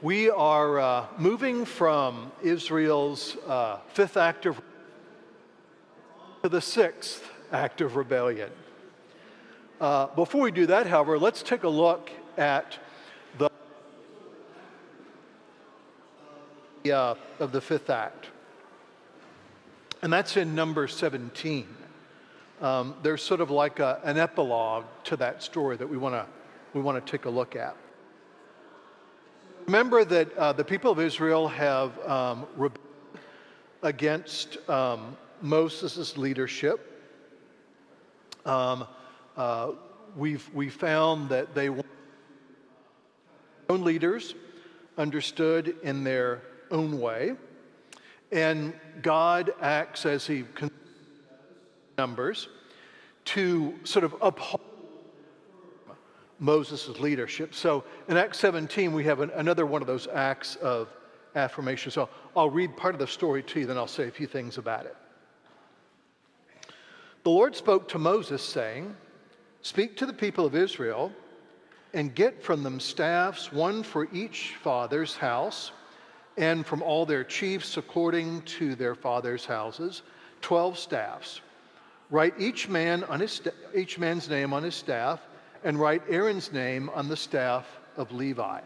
We are moving from Israel's fifth act of to the sixth act of rebellion. Before we do that, however, let's take a look at of the fifth act, and that's in number 17. There's sort of like an epilogue to that story that we want to take a look at. Remember that the people of Israel have rebelled against Moses' leadership. We found that they were own leaders, understood in their own way, and God acts as He numbers to sort of uphold Moses' leadership. So in Acts 17, we have another one of those acts of affirmation. So I'll read part of the story to you, then I'll say a few things about it. The Lord spoke to Moses, saying, "Speak to the people of Israel and get from them staffs, one for each father's house, and from all their chiefs according to their father's houses, 12 staffs. Write each man's name on his staff, and write Aaron's name on the staff of Levi.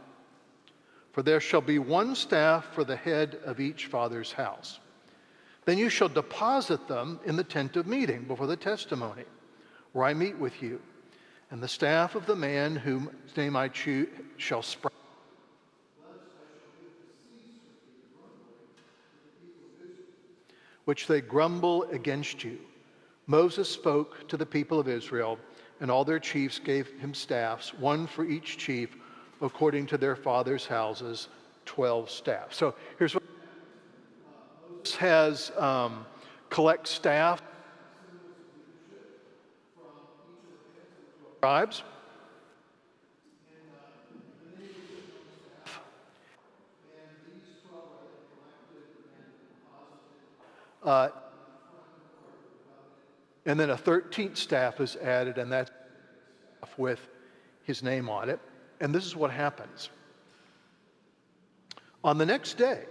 For there shall be one staff for the head of each father's house. Then you shall deposit them in the tent of meeting before the testimony, where I meet with you. And the staff of the man whose name I choose shall sprout, which they grumble against you." Moses spoke to the people of Israel, and all their chiefs gave him staffs, one for each chief, according to their fathers' houses, 12 staffs. So here's what Moses has collect staff from each of the tribes. And then a 13th staff is added, and that's with his name on it. And this is what happens. On the next day,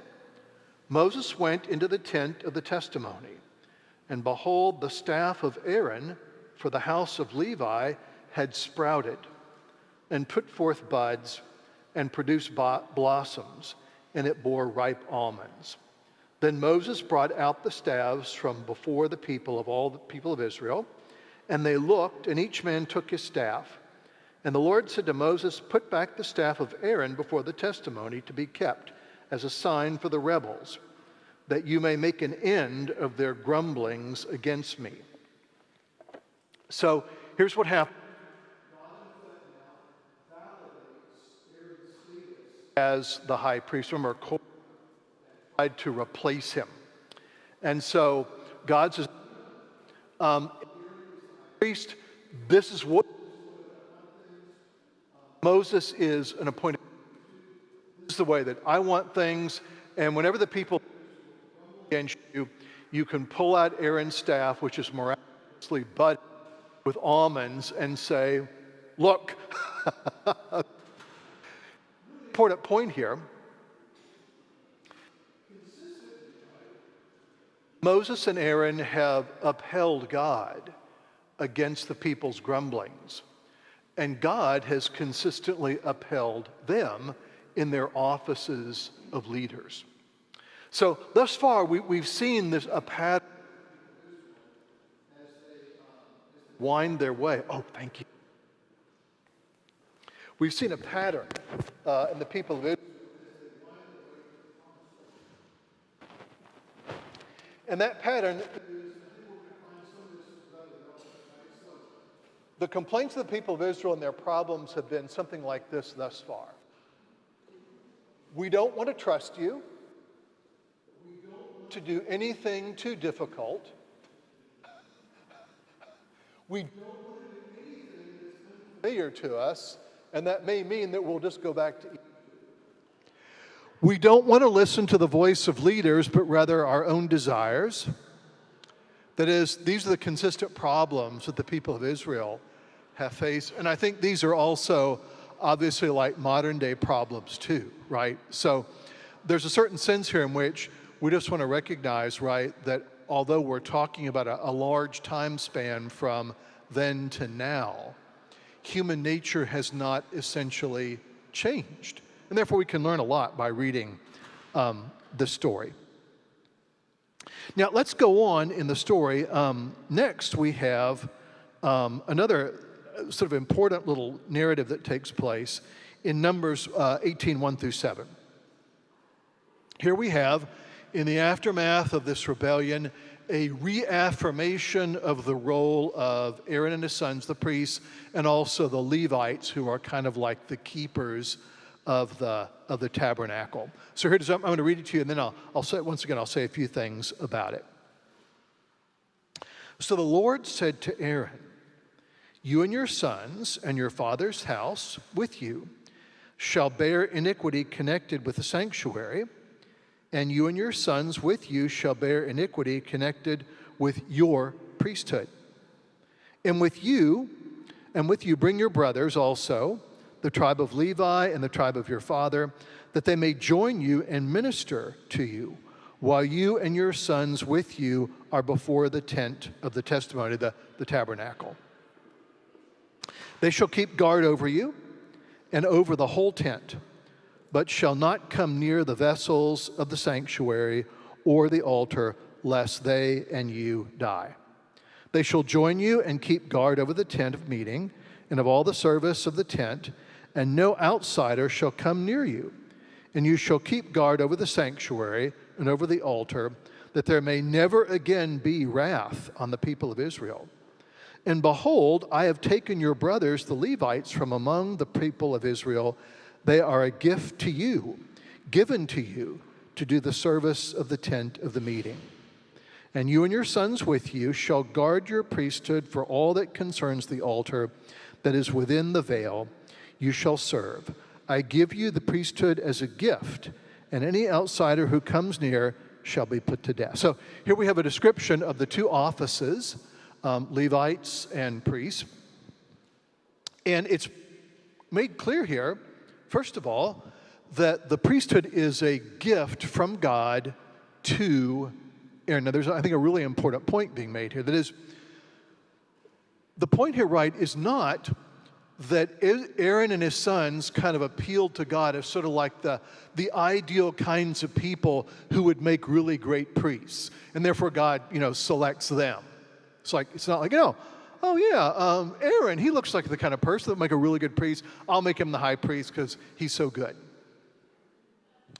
Moses went into the tent of the testimony, and behold, the staff of Aaron for the house of Levi had sprouted and put forth buds and produced blossoms, and it bore ripe almonds. Then Moses brought out the staves from before the people of all the people of Israel, and they looked, and each man took his staff. And the Lord said to Moses, "Put back the staff of Aaron before the testimony to be kept as a sign for the rebels, that you may make an end of their grumblings against me." So here's what happened. As the high priest, remember, tried to replace him. And so God says, priest, this is what Moses is an appointed. This is the way that I want things. And whenever the people against you, you can pull out Aaron's staff, which is miraculously budded with almonds, and say, look, important point here. Moses and Aaron have upheld God against the people's grumblings, and God has consistently upheld them in their offices of leaders. So thus far, we've seen this a pattern as they wind their way. Oh, thank you. We've seen a pattern in the people of Israel. And that pattern is, the complaints of the people of Israel and their problems have been something like this thus far. We don't want to trust you. We don't want to do anything too difficult. We don't want to do anything that's unfamiliar to us, and that may mean that we'll just go back to Egypt. We don't want to listen to the voice of leaders, but rather our own desires. That is, these are the consistent problems that the people of Israel have faced. And I think these are also obviously like modern day problems too, right? So there's a certain sense here in which we just want to recognize, right, that although we're talking about a large time span from then to now, human nature has not essentially changed. And therefore we can learn a lot by reading this story. Now let's go on in the story. Next we have another sort of important little narrative that takes place in Numbers 18, 1 through 7. Here we have, in the aftermath of this rebellion, a reaffirmation of the role of Aaron and his sons, the priests, and also the Levites, who are kind of like the keepers of the tabernacle. So here it is. I'm going to read it to you, and then I'll say a few things about it. So the Lord said to Aaron, "You and your sons and your father's house with you shall bear iniquity connected with the sanctuary, and you and your sons with you shall bear iniquity connected with your priesthood. And with you bring your brothers also, the tribe of Levi and the tribe of your father, that they may join you and minister to you, while you and your sons with you are before the tent of the testimony," the tabernacle. "They shall keep guard over you and over the whole tent, but shall not come near the vessels of the sanctuary or the altar, lest they and you die. They shall join you and keep guard over the tent of meeting and of all the service of the tent, and no outsider shall come near you. And you shall keep guard over the sanctuary and over the altar, that there may never again be wrath on the people of Israel. And behold, I have taken your brothers, the Levites, from among the people of Israel. They are a gift to you, given to you, to do the service of the tent of the meeting. And you and your sons with you shall guard your priesthood for all that concerns the altar that is within the veil. You shall serve. I give you the priesthood as a gift, and any outsider who comes near shall be put to death." So here we have a description of the two offices, Levites and priests. And it's made clear here, first of all, that the priesthood is a gift from God to Aaron. Now, there's, I think, a really important point being made here. That is, the point here, right, is not that Aaron and his sons kind of appealed to God as sort of like the ideal kinds of people who would make really great priests. And therefore God, selects them. It's not like, oh yeah, Aaron, he looks like the kind of person that would make a really good priest. I'll make him the high priest because he's so good.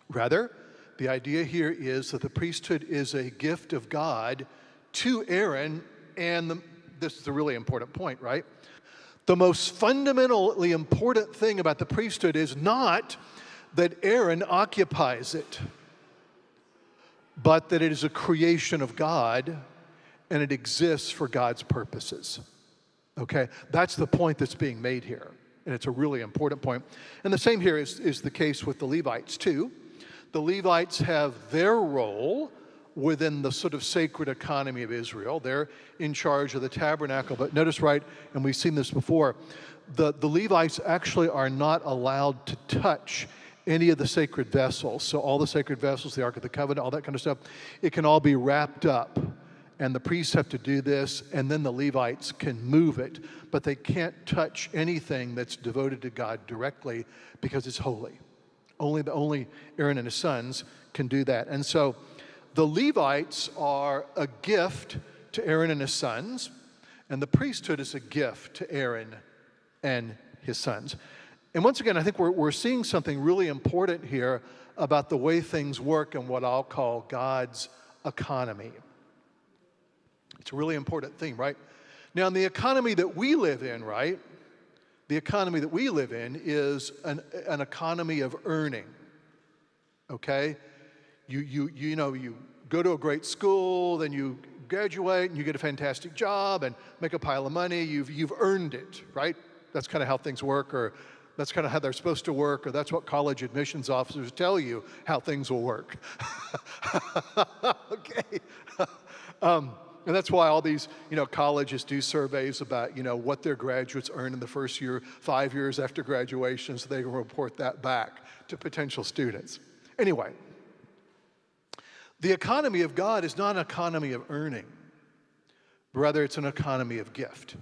Rather, the idea here is that the priesthood is a gift of God to Aaron, and this is a really important point, right? The most fundamentally important thing about the priesthood is not that Aaron occupies it, but that it is a creation of God and it exists for God's purposes. Okay? That's the point that's being made here, and it's a really important point. And the same here is the case with the Levites too. The Levites have their role within the sort of sacred economy of Israel. They're in charge of the tabernacle. But notice, right, and we've seen this before, the Levites actually are not allowed to touch any of the sacred vessels. So all the sacred vessels, the Ark of the Covenant, all that kind of stuff, it can all be wrapped up. And the priests have to do this, and then the Levites can move it. But they can't touch anything that's devoted to God directly because it's holy. Only Aaron and his sons can do that. And so the Levites are a gift to Aaron and his sons, and the priesthood is a gift to Aaron and his sons. And once again, I think we're seeing something really important here about the way things work in what I'll call God's economy. It's a really important thing, right? Now, in the economy that we live in, right, the economy that we live in is an economy of earning, okay? You go to a great school, then you graduate, and you get a fantastic job and make a pile of money. You've earned it, right? That's kind of how things work, or that's kind of how they're supposed to work, or that's what college admissions officers tell you how things will work. Okay. And that's why all these, colleges do surveys about, what their graduates earn in the first year, 5 years after graduation, so they can report that back to potential students. Anyway, the economy of God is not an economy of earning. Rather, it's an economy of gift.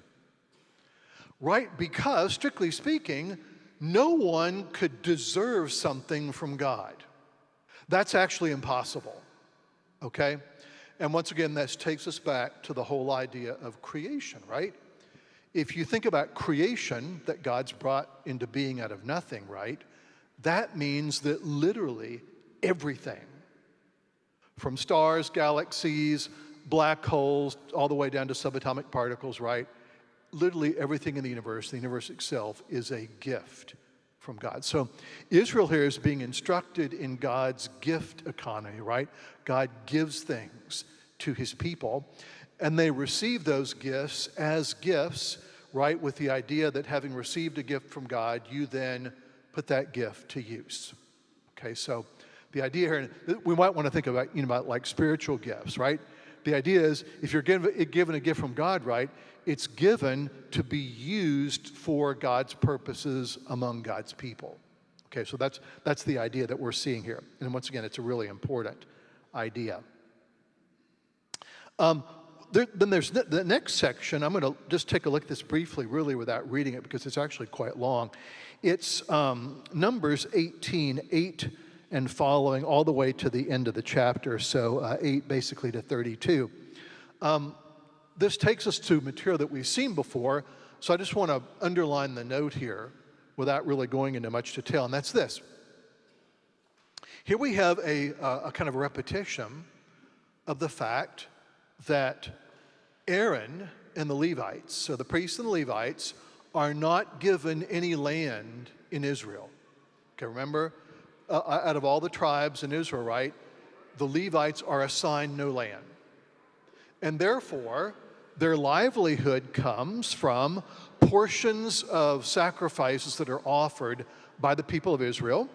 Right? Because, strictly speaking, no one could deserve something from God. That's actually impossible. Okay? And once again, this takes us back to the whole idea of creation, right? If you think about creation that God's brought into being out of nothing, right? That means that literally everything, from stars, galaxies, black holes, all the way down to subatomic particles, right? Literally everything in the universe itself, is a gift from God. So Israel here is being instructed in God's gift economy, right? God gives things to his people, and they receive those gifts as gifts, right? With the idea that having received a gift from God, you then put that gift to use. Okay, so the idea here, we might want to think about, about like spiritual gifts, right? The idea is, if you're given a gift from God, right, it's given to be used for God's purposes among God's people. Okay, so that's the idea that we're seeing here. And once again, it's a really important idea. Then there's the next section. I'm going to just take a look at this briefly, really, without reading it, because it's actually quite long. It's Numbers 18, 8 and following, all the way to the end of the chapter, so 8 basically to 32. This takes us to material that we've seen before, so I just want to underline the note here without really going into much detail, and that's this. Here we have a kind of a repetition of the fact that Aaron and the Levites, so the priests and the Levites, are not given any land in Israel. Okay, remember, out of all the tribes in Israel, right, the Levites are assigned no land. And therefore, their livelihood comes from portions of sacrifices that are offered by the people of Israel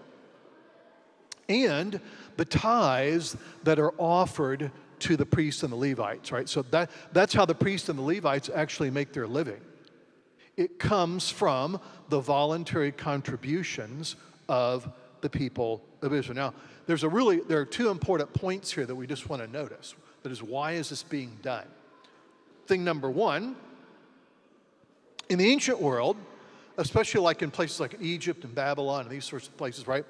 and the tithes that are offered to the priests and the Levites, right? So that's how the priests and the Levites actually make their living. It comes from the voluntary contributions of the people of Israel. Now, there are two important points here that we just want to notice. That is, why is this being done? Thing number one, in the ancient world, especially like in places like Egypt and Babylon and these sorts of places, right?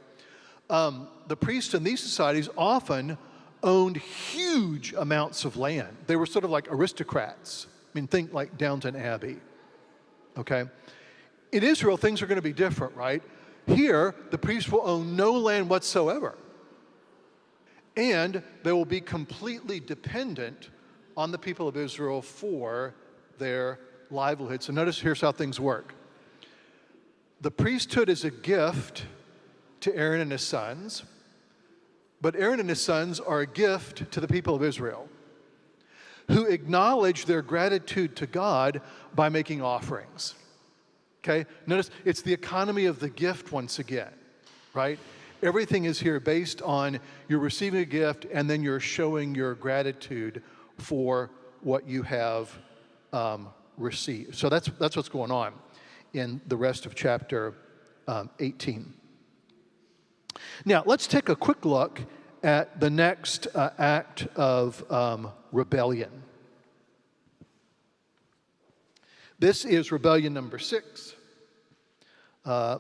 The priests in these societies often owned huge amounts of land. They were sort of like aristocrats. I mean, think like Downton Abbey, okay? In Israel, things are going to be different, right? Here, the priests will own no land whatsoever. And they will be completely dependent on the people of Israel for their livelihood. So notice, here's how things work. The priesthood is a gift to Aaron and his sons, but Aaron and his sons are a gift to the people of Israel, who acknowledge their gratitude to God by making offerings. Okay? Notice, it's the economy of the gift once again, right? Everything is here based on you're receiving a gift and then you're showing your gratitude for what you have received. So that's what's going on in the rest of chapter 18. Now, let's take a quick look at the next act of rebellion. This is rebellion number 6,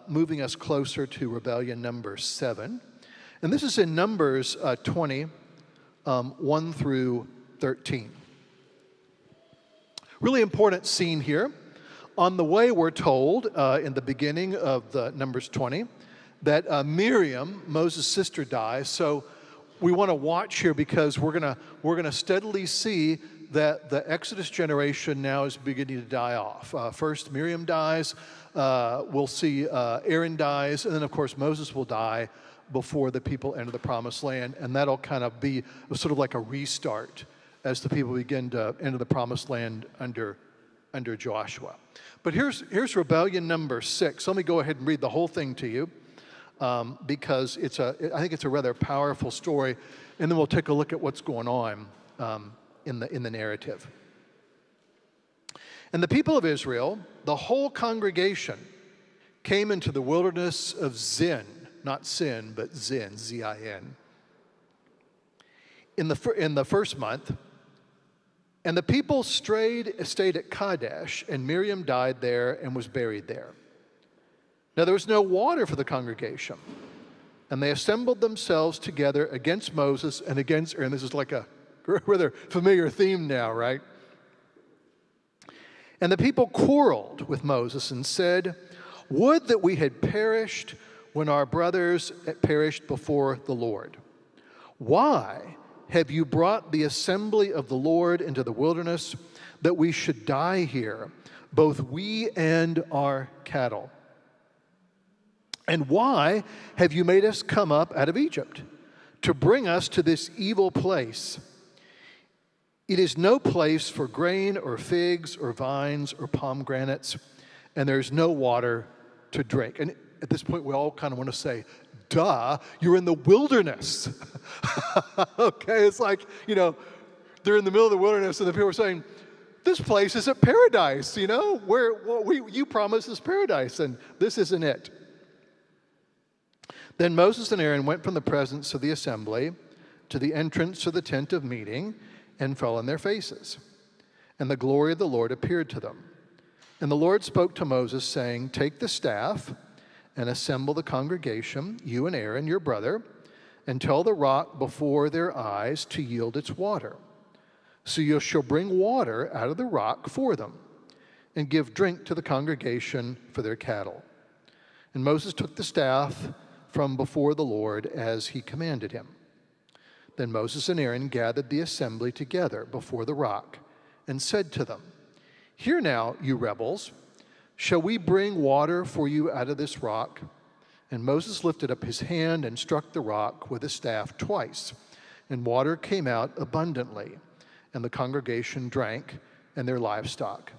moving us closer to rebellion number 7. And this is in Numbers 20, 1 through 13. Really important scene here. On the way, we're told in the beginning of the Numbers 20 that Miriam, Moses' sister, dies. So we want to watch here because we're gonna steadily see that the Exodus generation now is beginning to die off. First, Miriam dies. We'll see Aaron dies, and then of course Moses will die before the people enter the Promised Land, and that'll kind of be sort of like a restart as the people begin to enter the Promised Land under Joshua. But here's rebellion number 6. Let me go ahead and read the whole thing to you because I think it's a rather powerful story, and then we'll take a look at what's going on in the narrative. And the people of Israel, the whole congregation, came into the wilderness of Zin, not Sin, but Zin, Z-I-N, in the first month. And the people stayed at Kadesh, and Miriam died there and was buried there. Now there was no water for the congregation, and they assembled themselves together against Moses and against Aaron. This is like a rather familiar theme now, right? And the people quarreled with Moses and said, "Would that we had perished when our brothers perished before the Lord. Why have you brought the assembly of the Lord into the wilderness, that we should die here, both we and our cattle? And why have you made us come up out of Egypt, to bring us to this evil place? It is no place for grain or figs or vines or pomegranates, and there's no water to drink." And at this point, we all kind of want to say, duh, you're in the wilderness. Okay, it's like, they're in the middle of the wilderness, and the people are saying, this place isn't paradise, you promised us paradise, and this isn't it. Then Moses and Aaron went from the presence of the assembly to the entrance of the tent of meeting and fell on their faces. And the glory of the Lord appeared to them. And the Lord spoke to Moses, saying, "Take the staff and assemble the congregation, you and Aaron, your brother, and tell the rock before their eyes to yield its water. So you shall bring water out of the rock for them, and give drink to the congregation for their cattle." And Moses took the staff from before the Lord as he commanded him. Then Moses and Aaron gathered the assembly together before the rock and said to them, "Hear now, you rebels, shall we bring water for you out of this rock?" And Moses lifted up his hand and struck the rock with his staff twice, and water came out abundantly, and the congregation drank and their livestock.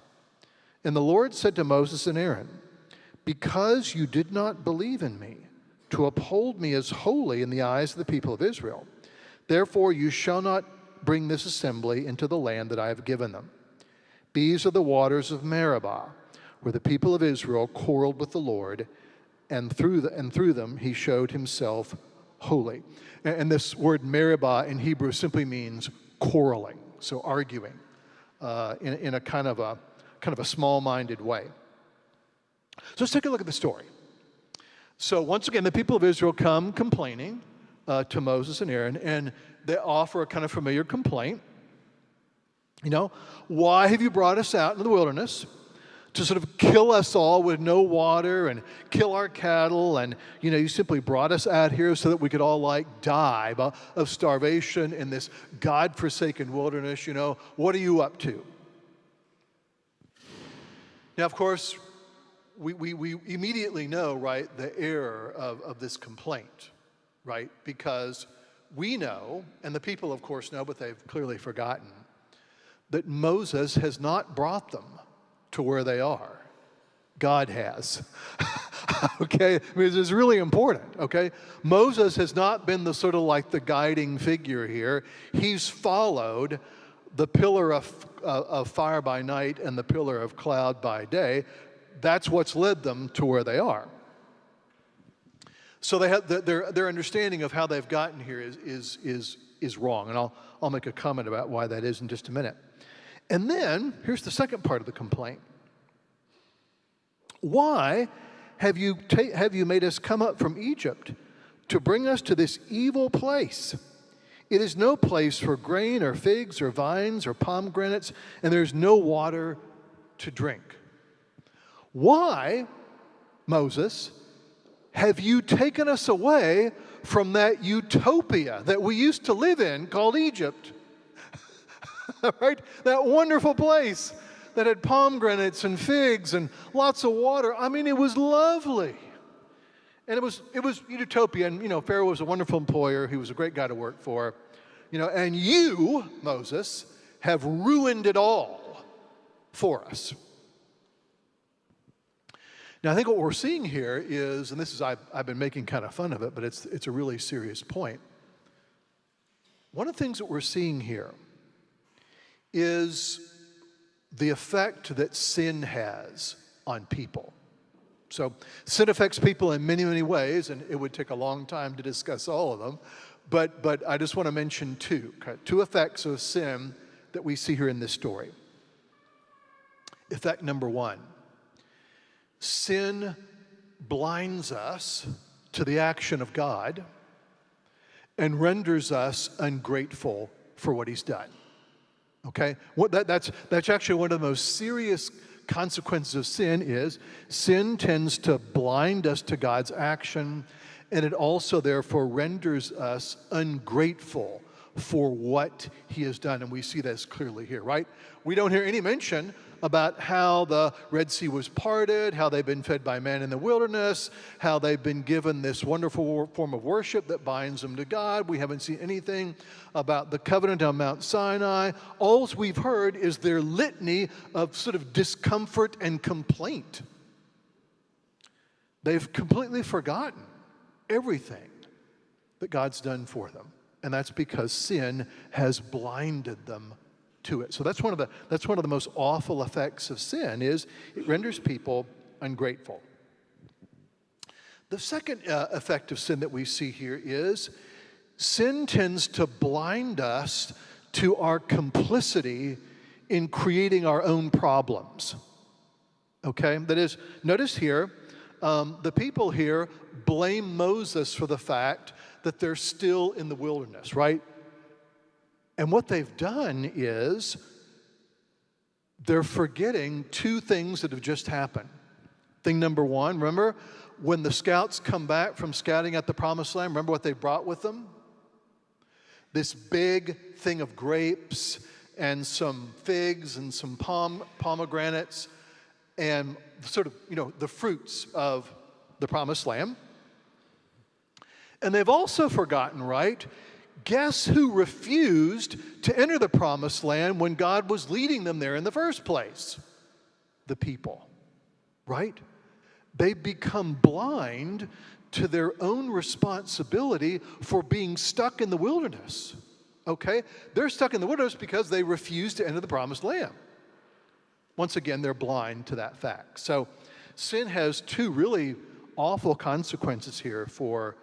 And the Lord said to Moses and Aaron, "Because you did not believe in me, to uphold me as holy in the eyes of the people of Israel, therefore you shall not bring this assembly into the land that I have given them. These are the waters of Meribah, where the people of Israel quarreled with the Lord, and through them he showed himself holy." And this word Meribah in Hebrew simply means quarreling, so arguing in a kind of a small-minded way. So let's take a look at the story. So once again, the people of Israel come complaining to Moses and Aaron, and they offer a kind of familiar complaint. Why have you brought us out into the wilderness to sort of kill us all with no water and kill our cattle? And, you simply brought us out here so that we could all die of starvation in this God-forsaken wilderness. What are you up to? Now, of course, we immediately know, right, the error of this complaint, right? Because we know, and the people, of course, know, but they've clearly forgotten, that Moses has not brought them to where they are. God has. Okay? This is really important, okay? Moses has not been the sort of like the guiding figure here. He's followed the pillar of fire by night and the pillar of cloud by day. That's what's led them to where they are. So they have their understanding of how they've gotten here is wrong, and I'll make a comment about why that is in just a minute. And then here's the second part of the complaint. Why have you made us come up from Egypt to bring us to this evil place? It is no place for grain or figs or vines or pomegranates, and there's no water to drink. Why, Moses, have you taken us away from that utopia that we used to live in called Egypt? Right? That wonderful place that had pomegranates and figs and lots of water. I mean, it was lovely. And it was utopia. And, Pharaoh was a wonderful employer. He was a great guy to work for. And you, Moses, have ruined it all for us. Now, I think what we're seeing here is, and this is, I've been making kind of fun of it, but it's a really serious point. One of the things that we're seeing here is the effect that sin has on people. So sin affects people in many, many ways, and it would take a long time to discuss all of them. But I just want to mention two effects of sin that we see here in this story. Effect number one, sin blinds us to the action of God and renders us ungrateful for what he's done. Okay? That's actually one of the most serious consequences of sin is sin tends to blind us to God's action, and it also therefore renders us ungrateful for what he has done. And we see this clearly here, right? We don't hear any mention about how the Red Sea was parted, how they've been fed by man in the wilderness, how they've been given this wonderful form of worship that binds them to God. We haven't seen anything about the covenant on Mount Sinai. All we've heard is their litany of sort of discomfort and complaint. They've completely forgotten everything that God's done for them. And that's because sin has blinded them to it. So that's one of the most awful effects of sin is it renders people ungrateful. The second effect of sin that we see here is sin tends to blind us to our complicity in creating our own problems. Okay? That is, notice here, the people here blame Moses for the fact that they're still in the wilderness, right? And what they've done is they're forgetting two things that have just happened. Thing number one, remember when the scouts come back from scouting at the Promised Land, remember what they brought with them? This big thing of grapes and some figs and some pomegranates and sort of, the fruits of the Promised Land. And they've also forgotten, right? Guess who refused to enter the Promised Land when God was leading them there in the first place? The people, right? They become blind to their own responsibility for being stuck in the wilderness, okay? They're stuck in the wilderness because they refused to enter the Promised Land. Once again, they're blind to that fact. So sin has two really awful consequences here for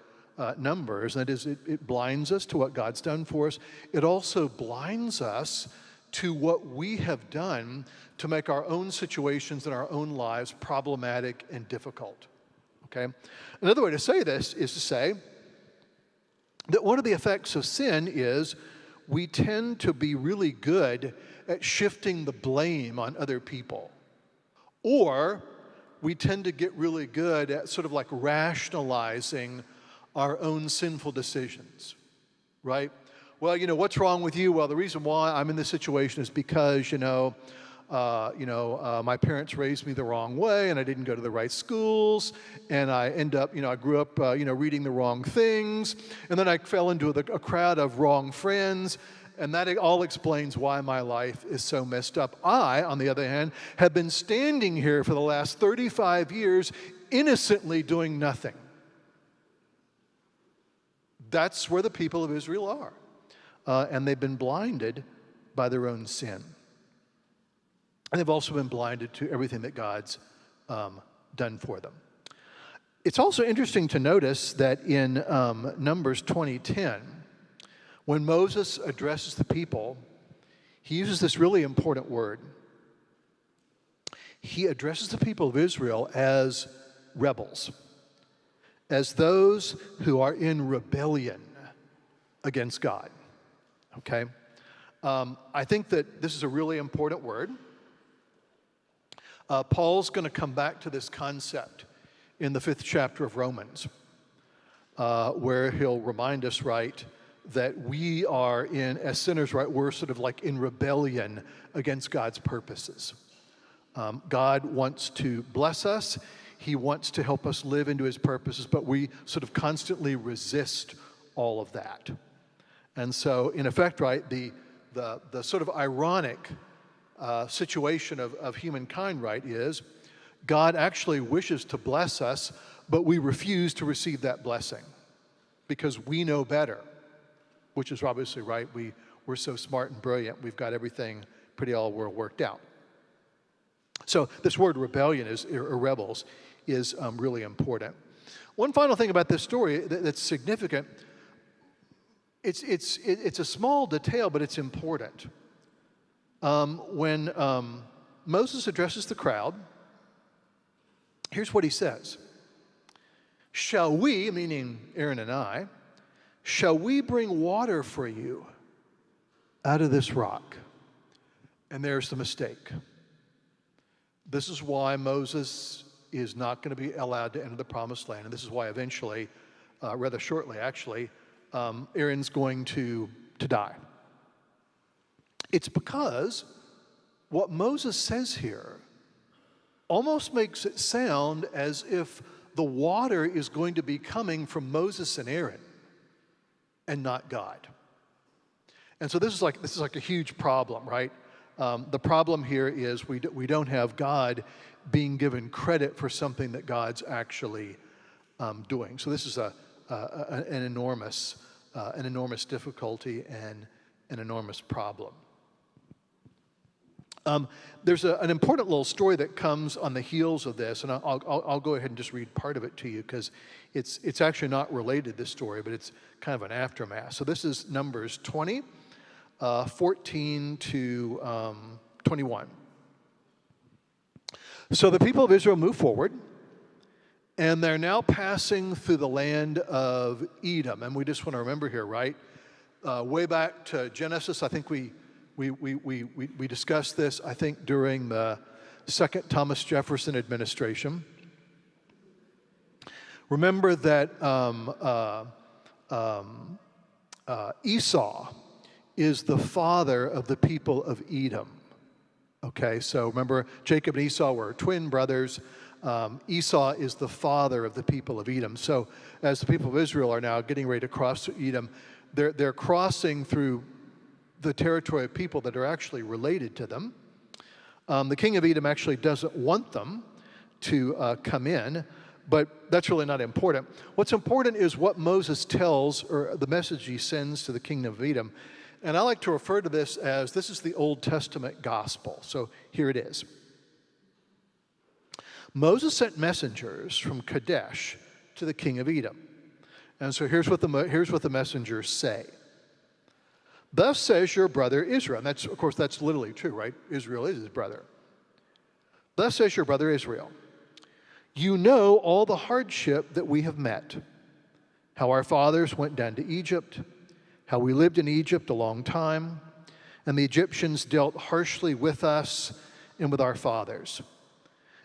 Numbers, and that is it blinds us to what God's done for us. It also blinds us to what we have done to make our own situations and our own lives problematic and difficult. Okay? Another way to say this is to say that one of the effects of sin is we tend to be really good at shifting the blame on other people. Or we tend to get really good at sort of like rationalizing our own sinful decisions, right? Well, what's wrong with you? Well, the reason why I'm in this situation is because, my parents raised me the wrong way, and I didn't go to the right schools, and I grew up, reading the wrong things, and then I fell into a crowd of wrong friends, and that all explains why my life is so messed up. I, on the other hand, have been standing here for the last 35 years innocently doing nothing. That's where the people of Israel are. And they've been blinded by their own sin. And they've also been blinded to everything that God's done for them. It's also interesting to notice that in Numbers 20:10, when Moses addresses the people, he uses this really important word. He addresses the people of Israel as rebels, as those who are in rebellion against God. Okay? I think that this is a really important word. Paul's going to come back to this concept in the 5th chapter of Romans, where he'll remind us, right, that we are as sinners, right, we're sort of like in rebellion against God's purposes. God wants to bless us. He wants to help us live into his purposes, but we sort of constantly resist all of that. And so, in effect, right, the sort of ironic situation of humankind, right, is God actually wishes to bless us, but we refuse to receive that blessing because we know better, which is obviously right. We're so smart and brilliant. We've got everything pretty all well worked out. So this word rebellion or rebels is really important. One final thing about this story that's significant, it's a small detail, but it's important. When Moses addresses the crowd, here's what he says. Shall we, meaning Aaron and I, shall we bring water for you out of this rock? And there's the mistake. This is why Moses is not going to be allowed to enter the promised land. And this is why eventually, rather shortly actually, Aaron's going to die. It's because what Moses says here almost makes it sound as if the water is going to be coming from Moses and Aaron and not God. And so this is like a huge problem, right? The problem here is we don't have God being given credit for something that God's actually doing. So this is an enormous difficulty and an enormous problem. There's an important little story that comes on the heels of this, and I'll go ahead and just read part of it to you because it's actually not related, this story, but it's kind of an aftermath. So this is Numbers 20, 14 to 21. So the people of Israel move forward, and they're now passing through the land of Edom. And we just want to remember here, right? Way back to Genesis, I think we discussed this, I think, during the second Thomas Jefferson administration. Remember that Esau is the father of the people of Edom. Okay, so remember, Jacob and Esau were twin brothers. Esau is the father of the people of Edom. So as the people of Israel are now getting ready to cross to Edom, they're crossing through the territory of people that are actually related to them. The king of Edom actually doesn't want them to come in, but that's really not important. What's important is what Moses tells, or the message he sends to the kingdom of Edom. And I like to refer to this as, this is the Old Testament gospel. So here it is. Moses sent messengers from Kadesh to the king of Edom. And so here's what the messengers say. Thus says your brother Israel. And that's, of course, that's literally true, right? Israel is his brother. Thus says your brother Israel. You know all the hardship that we have met, how our fathers went down to Egypt, how we lived in Egypt a long time, and the Egyptians dealt harshly with us and with our fathers.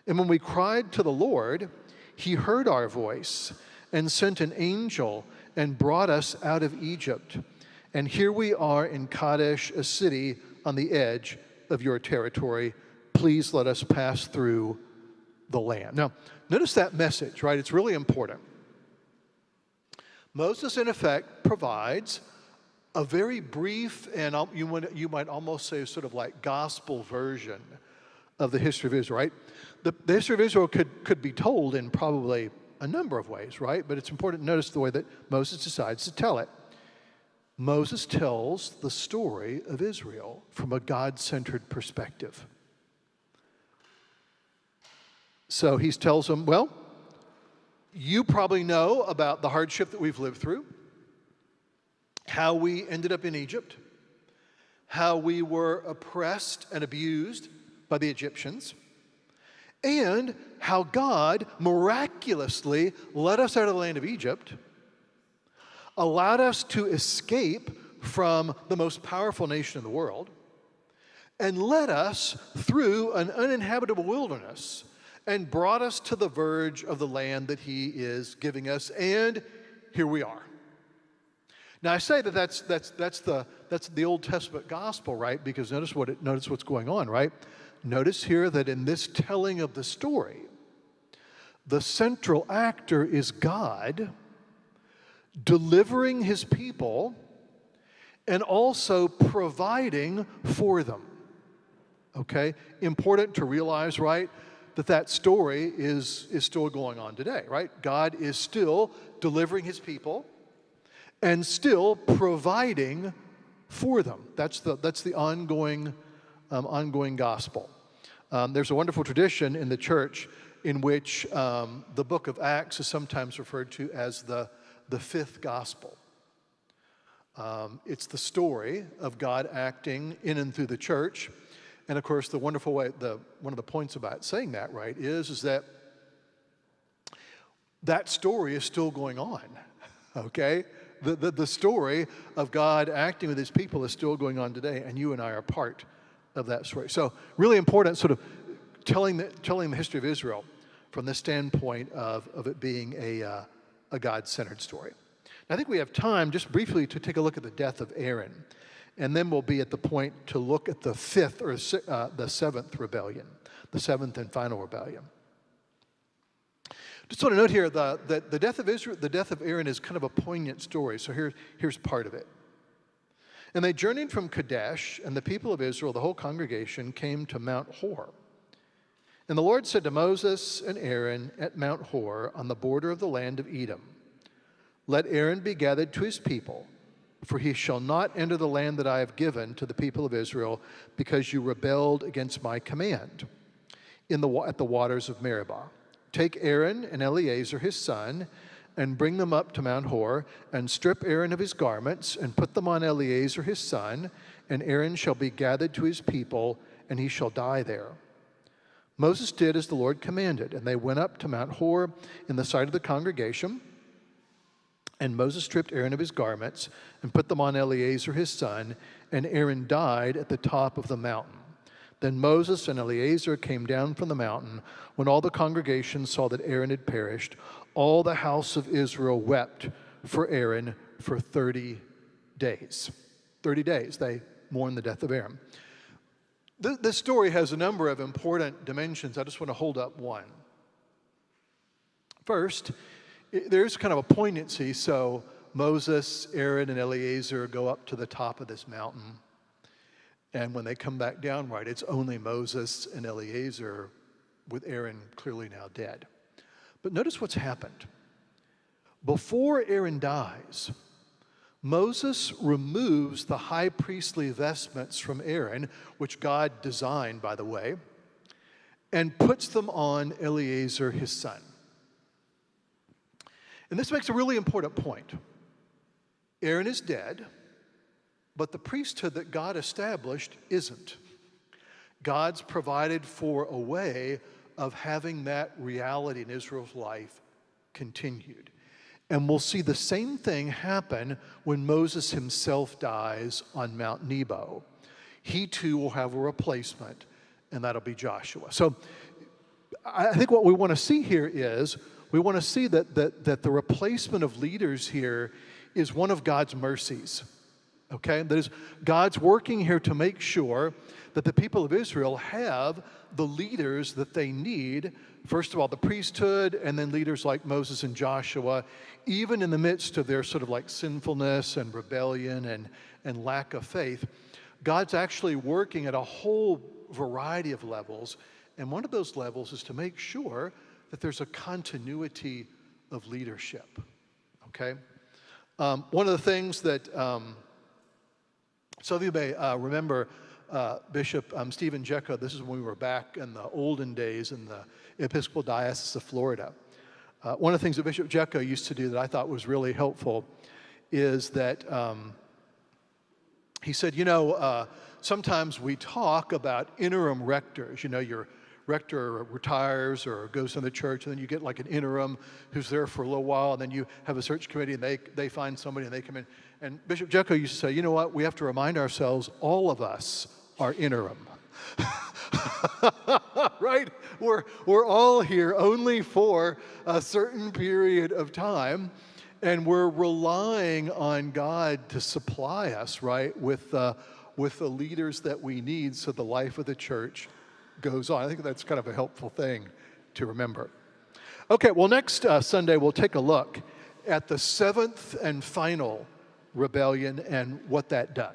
And when we cried to the Lord, he heard our voice and sent an angel and brought us out of Egypt. And here we are in Kadesh, a city on the edge of your territory. Please let us pass through the land. Now, notice that message, right? It's really important. Moses, in effect, provides a very brief and you might almost say sort of like gospel version of the history of Israel, right? The history of Israel could be told in probably a number of ways, right? But it's important to notice the way that Moses decides to tell it. Moses tells the story of Israel from a God-centered perspective. So he tells them, well, you probably know about the hardship that we've lived through, how we ended up in Egypt, how we were oppressed and abused by the Egyptians, and how God miraculously led us out of the land of Egypt, allowed us to escape from the most powerful nation in the world, and led us through an uninhabitable wilderness and brought us to the verge of the land that he is giving us, and here we are. Now I say that that's the Old Testament gospel, right? Because notice what's going on, right? Notice here that in this telling of the story, the central actor is God delivering his people and also providing for them. Okay? Important to realize, right, that story is still going on today, right? God is still delivering his people and still providing for them. That's the ongoing ongoing gospel. There's a wonderful tradition in the church in which the book of Acts is sometimes referred to as the fifth gospel. It's the story of God acting in and through the church. And of course, the wonderful way, one of the points about saying that, right, is that story is still going on, okay? The story of God acting with his people is still going on today, and you and I are part of that story. So really important sort of telling the history of Israel from the standpoint of it being a God-centered story. I think we have time just briefly to take a look at the death of Aaron, and then we'll be at the point to look at the fifth or the seventh rebellion, the seventh and final rebellion. Just want to note here that the death of Israel, the death of Aaron is kind of a poignant story. So here's part of it. And they journeyed from Kadesh, and the people of Israel, the whole congregation, came to Mount Hor. And the Lord said to Moses and Aaron at Mount Hor on the border of the land of Edom, "Let Aaron be gathered to his people, for he shall not enter the land that I have given to the people of Israel, because you rebelled against my command at the waters of Meribah. Take Aaron and Eleazar his son, and bring them up to Mount Hor, and strip Aaron of his garments, and put them on Eleazar his son, and Aaron shall be gathered to his people, and he shall die there." Moses did as the Lord commanded, and they went up to Mount Hor in the sight of the congregation. And Moses stripped Aaron of his garments and put them on Eleazar his son, and Aaron died at the top of the mountain. Then Moses and Eleazar came down from the mountain. When all the congregation saw that Aaron had perished, all the house of Israel wept for Aaron for 30 days. 30 days they mourned the death of Aaron. This story has a number of important dimensions. I just want to hold up one. First, there's kind of a poignancy. So Moses, Aaron, and Eleazar go up to the top of this mountain. And when they come back down, right, it's only Moses and Eleazar, with Aaron clearly now dead. But notice what's happened. Before Aaron dies, Moses removes the high priestly vestments from Aaron, which God designed, by the way, and puts them on Eleazar, his son. And this makes a really important point. Aaron is dead, but the priesthood that God established isn't. God's provided for a way of having that reality in Israel's life continued. And we'll see the same thing happen when Moses himself dies on Mount Nebo. He too will have a replacement, and that'll be Joshua. So I think what we want to see here is, we want to see that the replacement of leaders here is one of God's mercies. Okay? That is, God's working here to make sure that the people of Israel have the leaders that they need. First of all, the priesthood, and then leaders like Moses and Joshua, even in the midst of their sort of like sinfulness and rebellion and lack of faith. God's actually working at a whole variety of levels, and one of those levels is to make sure that there's a continuity of leadership, okay? One of the things that some of you may remember Bishop Stephen Jecka. This is when we were back in the olden days in the Episcopal Diocese of Florida. One of the things that Bishop Jecka used to do that I thought was really helpful is that he said, sometimes we talk about interim rectors. Your rector retires or goes to the church, and then you get like an interim who's there for a little while, and then you have a search committee, and they find somebody, and they come in. And Bishop Jecka used to say, you know what, we have to remind ourselves, all of us are interim. Right? We're all here only for a certain period of time, and we're relying on God to supply us, right, with the leaders that we need so the life of the church goes on. I think that's kind of a helpful thing to remember. Okay, well, next Sunday we'll take a look at the seventh and final rebellion and what that does.